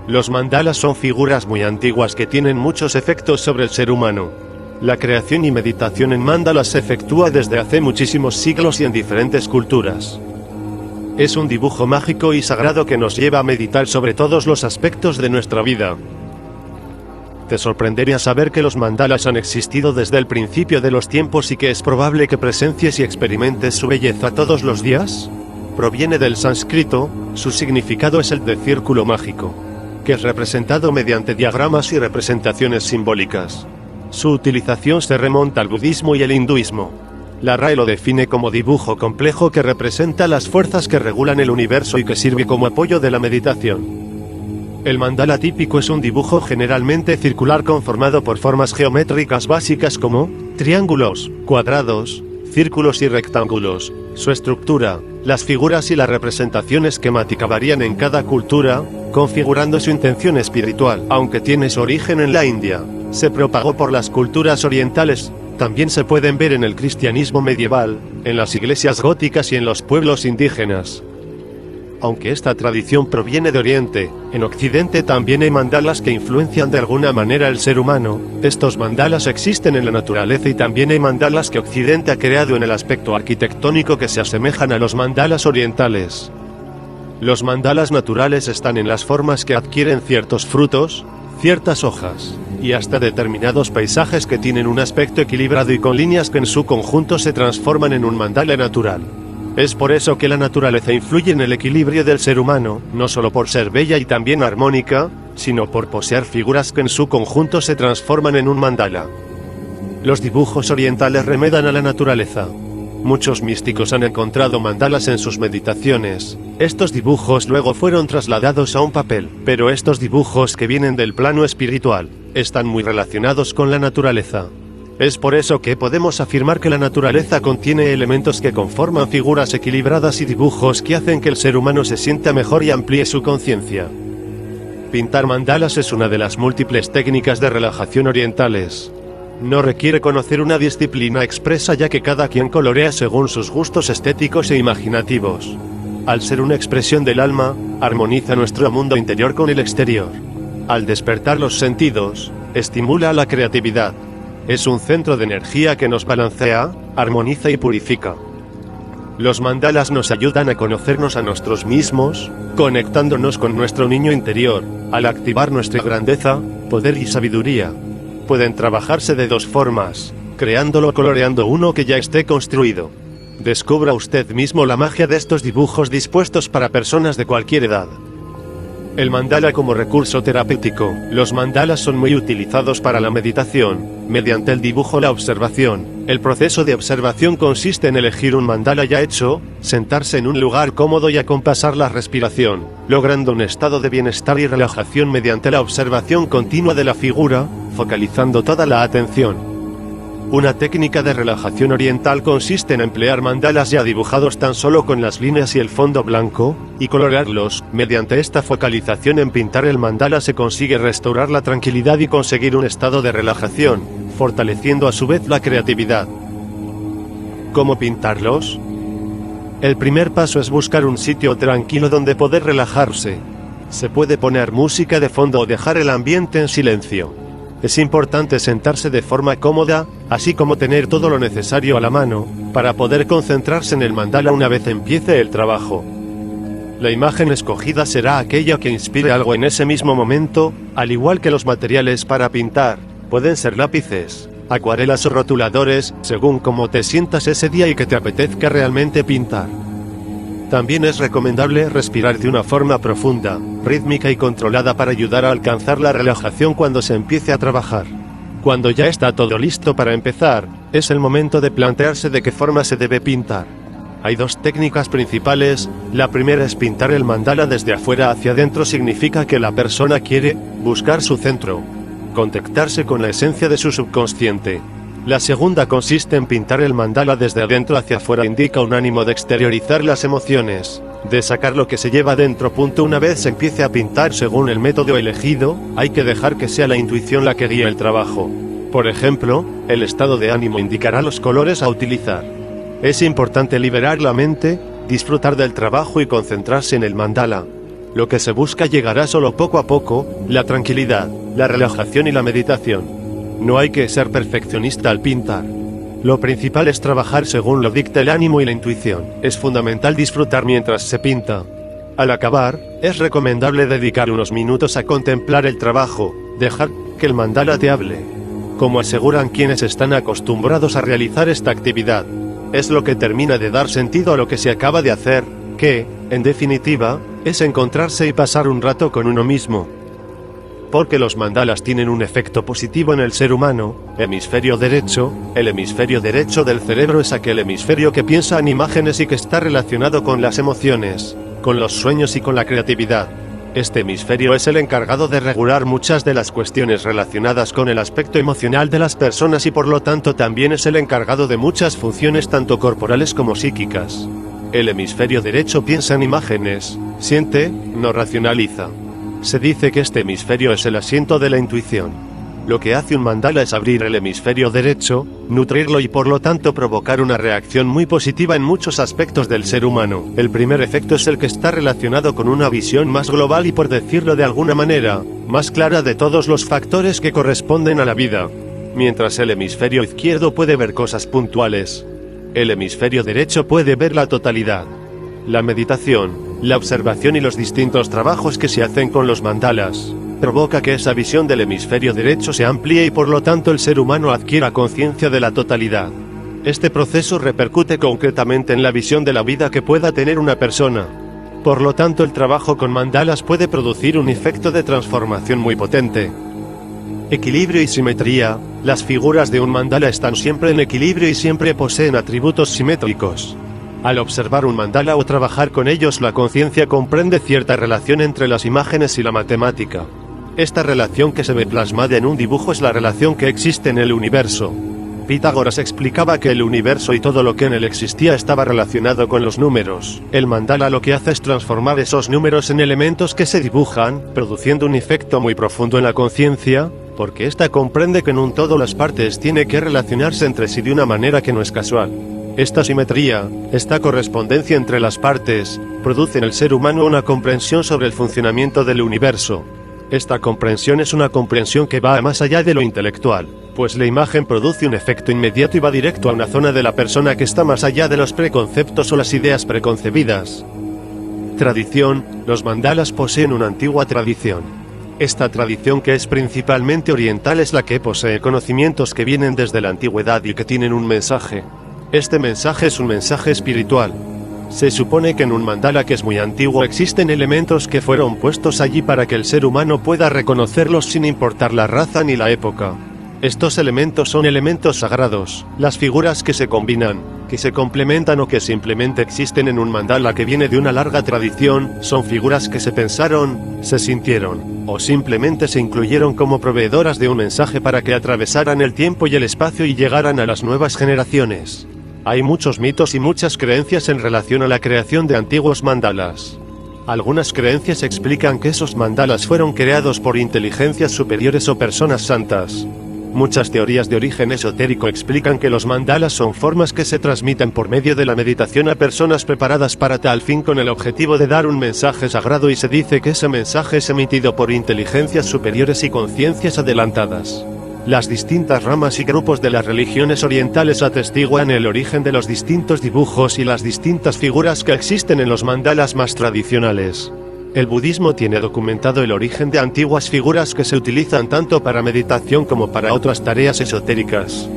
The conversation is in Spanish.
Los mandalas son figuras muy antiguas que tienen muchos efectos sobre el ser humano. La creación y meditación en mandalas se efectúa desde hace muchísimos siglos y en diferentes culturas. Es un dibujo mágico y sagrado que nos lleva a meditar sobre todos los aspectos de nuestra vida. Te sorprendería saber que los mandalas han existido desde el principio de los tiempos y que es probable que presencies y experimentes su belleza todos los días. Proviene del sánscrito, su significado es el de círculo mágico, que es representado mediante diagramas y representaciones simbólicas. Su utilización se remonta al budismo y el hinduismo. La RAE lo define como dibujo complejo que representa las fuerzas que regulan el universo y que sirve como apoyo de la meditación. El mandala típico es un dibujo generalmente circular conformado por formas geométricas básicas como triángulos, cuadrados, círculos y rectángulos. Su estructura, las figuras y la representación esquemática varían en cada cultura, configurando su intención espiritual. Aunque tiene su origen en la India, se propagó por las culturas orientales. También se pueden ver en el cristianismo medieval, en las iglesias góticas y en los pueblos indígenas. Aunque esta tradición proviene de Oriente, en Occidente también hay mandalas que influencian de alguna manera el ser humano. Estos mandalas existen en la naturaleza y también hay mandalas que Occidente ha creado en el aspecto arquitectónico que se asemejan a los mandalas orientales. Los mandalas naturales están en las formas que adquieren ciertos frutos, ciertas hojas, y hasta determinados paisajes que tienen un aspecto equilibrado y con líneas que en su conjunto se transforman en un mandala natural. Es por eso que la naturaleza influye en el equilibrio del ser humano, no solo por ser bella y también armónica, sino por poseer figuras que en su conjunto se transforman en un mandala. Los dibujos orientales remedan a la naturaleza. Muchos místicos han encontrado mandalas en sus meditaciones. Estos dibujos luego fueron trasladados a un papel, pero estos dibujos que vienen del plano espiritual, están muy relacionados con la naturaleza. Es por eso que podemos afirmar que la naturaleza contiene elementos que conforman figuras equilibradas y dibujos que hacen que el ser humano se sienta mejor y amplíe su conciencia. Pintar mandalas es una de las múltiples técnicas de relajación orientales. No requiere conocer una disciplina expresa ya que cada quien colorea según sus gustos estéticos e imaginativos. Al ser una expresión del alma, armoniza nuestro mundo interior con el exterior. Al despertar los sentidos, estimula la creatividad. Es un centro de energía que nos balancea, armoniza y purifica. Los mandalas nos ayudan a conocernos a nosotros mismos, conectándonos con nuestro niño interior, al activar nuestra grandeza, poder y sabiduría. Pueden trabajarse de dos formas, creándolo o coloreando uno que ya esté construido. Descubra usted mismo la magia de estos dibujos dispuestos para personas de cualquier edad. El mandala como recurso terapéutico. Los mandalas son muy utilizados para la meditación, mediante el dibujo o la observación. El proceso de observación consiste en elegir un mandala ya hecho, sentarse en un lugar cómodo y acompasar la respiración, logrando un estado de bienestar y relajación mediante la observación continua de la figura, focalizando toda la atención. Una técnica de relajación oriental consiste en emplear mandalas ya dibujados tan solo con las líneas y el fondo blanco, y colorarlos. Mediante esta focalización en pintar el mandala se consigue restaurar la tranquilidad y conseguir un estado de relajación, fortaleciendo a su vez la creatividad. ¿Cómo pintarlos? El primer paso es buscar un sitio tranquilo donde poder relajarse. Se puede poner música de fondo o dejar el ambiente en silencio. Es importante sentarse de forma cómoda, así como tener todo lo necesario a la mano, para poder concentrarse en el mandala una vez empiece el trabajo. La imagen escogida será aquella que inspire algo en ese mismo momento, al igual que los materiales para pintar, pueden ser lápices, acuarelas o rotuladores, según cómo te sientas ese día y que te apetezca realmente pintar. También es recomendable respirar de una forma profunda, rítmica y controlada para ayudar a alcanzar la relajación cuando se empiece a trabajar. Cuando ya está todo listo para empezar, es el momento de plantearse de qué forma se debe pintar. Hay dos técnicas principales. La primera es pintar el mandala desde afuera hacia adentro, significa que la persona quiere buscar su centro, contactarse con la esencia de su subconsciente. La segunda consiste en pintar el mandala desde adentro hacia afuera, indica un ánimo de exteriorizar las emociones, de sacar lo que se lleva dentro. Una vez se empiece a pintar según el método elegido, hay que dejar que sea la intuición la que guíe el trabajo. Por ejemplo, el estado de ánimo indicará los colores a utilizar. Es importante liberar la mente, disfrutar del trabajo y concentrarse en el mandala. Lo que se busca llegará solo poco a poco, la tranquilidad, la relajación y la meditación. No hay que ser perfeccionista al pintar. Lo principal es trabajar según lo dicta el ánimo y la intuición. Es fundamental disfrutar mientras se pinta. Al acabar, es recomendable dedicar unos minutos a contemplar el trabajo, dejar que el mandala te hable. Como aseguran quienes están acostumbrados a realizar esta actividad, es lo que termina de dar sentido a lo que se acaba de hacer, que, en definitiva, es encontrarse y pasar un rato con uno mismo. Porque los mandalas tienen un efecto positivo en el ser humano. Hemisferio derecho. El hemisferio derecho del cerebro es aquel hemisferio que piensa en imágenes y que está relacionado con las emociones, con los sueños y con la creatividad. Este hemisferio es el encargado de regular muchas de las cuestiones relacionadas con el aspecto emocional de las personas y por lo tanto también es el encargado de muchas funciones tanto corporales como psíquicas. El hemisferio derecho piensa en imágenes, siente, no racionaliza. Se dice que este hemisferio es el asiento de la intuición. Lo que hace un mandala es abrir el hemisferio derecho, nutrirlo y por lo tanto provocar una reacción muy positiva en muchos aspectos del ser humano. El primer efecto es el que está relacionado con una visión más global y por decirlo de alguna manera, más clara de todos los factores que corresponden a la vida. Mientras el hemisferio izquierdo puede ver cosas puntuales, el hemisferio derecho puede ver la totalidad. La meditación, la observación y los distintos trabajos que se hacen con los mandalas provoca que esa visión del hemisferio derecho se amplíe y por lo tanto el ser humano adquiera conciencia de la totalidad. Este proceso repercute concretamente en la visión de la vida que pueda tener una persona. Por lo tanto el trabajo con mandalas puede producir un efecto de transformación muy potente. Equilibrio y simetría. Las figuras de un mandala están siempre en equilibrio y siempre poseen atributos simétricos. Al observar un mandala o trabajar con ellos, la conciencia comprende cierta relación entre las imágenes y la matemática. Esta relación que se ve plasmada en un dibujo es la relación que existe en el universo. Pitágoras explicaba que el universo y todo lo que en él existía estaba relacionado con los números. El mandala lo que hace es transformar esos números en elementos que se dibujan, produciendo un efecto muy profundo en la conciencia, porque ésta comprende que en un todo las partes tienen que relacionarse entre sí de una manera que no es casual. Esta simetría, esta correspondencia entre las partes, produce en el ser humano una comprensión sobre el funcionamiento del universo. Esta comprensión es una comprensión que va más allá de lo intelectual, pues la imagen produce un efecto inmediato y va directo a una zona de la persona que está más allá de los preconceptos o las ideas preconcebidas. Tradición. Los mandalas poseen una antigua tradición. Esta tradición, que es principalmente oriental, es la que posee conocimientos que vienen desde la antigüedad y que tienen un mensaje. Este mensaje es un mensaje espiritual. Se supone que en un mandala que es muy antiguo existen elementos que fueron puestos allí para que el ser humano pueda reconocerlos sin importar la raza ni la época. Estos elementos son elementos sagrados, las figuras que se combinan, que se complementan o que simplemente existen en un mandala que viene de una larga tradición, son figuras que se pensaron, se sintieron, o simplemente se incluyeron como proveedoras de un mensaje para que atravesaran el tiempo y el espacio y llegaran a las nuevas generaciones. Hay muchos mitos y muchas creencias en relación a la creación de antiguos mandalas. Algunas creencias explican que esos mandalas fueron creados por inteligencias superiores o personas santas. Muchas teorías de origen esotérico explican que los mandalas son formas que se transmiten por medio de la meditación a personas preparadas para tal fin con el objetivo de dar un mensaje sagrado, y se dice que ese mensaje es emitido por inteligencias superiores y conciencias adelantadas. Las distintas ramas y grupos de las religiones orientales atestiguan el origen de los distintos dibujos y las distintas figuras que existen en los mandalas más tradicionales. El budismo tiene documentado el origen de antiguas figuras que se utilizan tanto para meditación como para otras tareas esotéricas.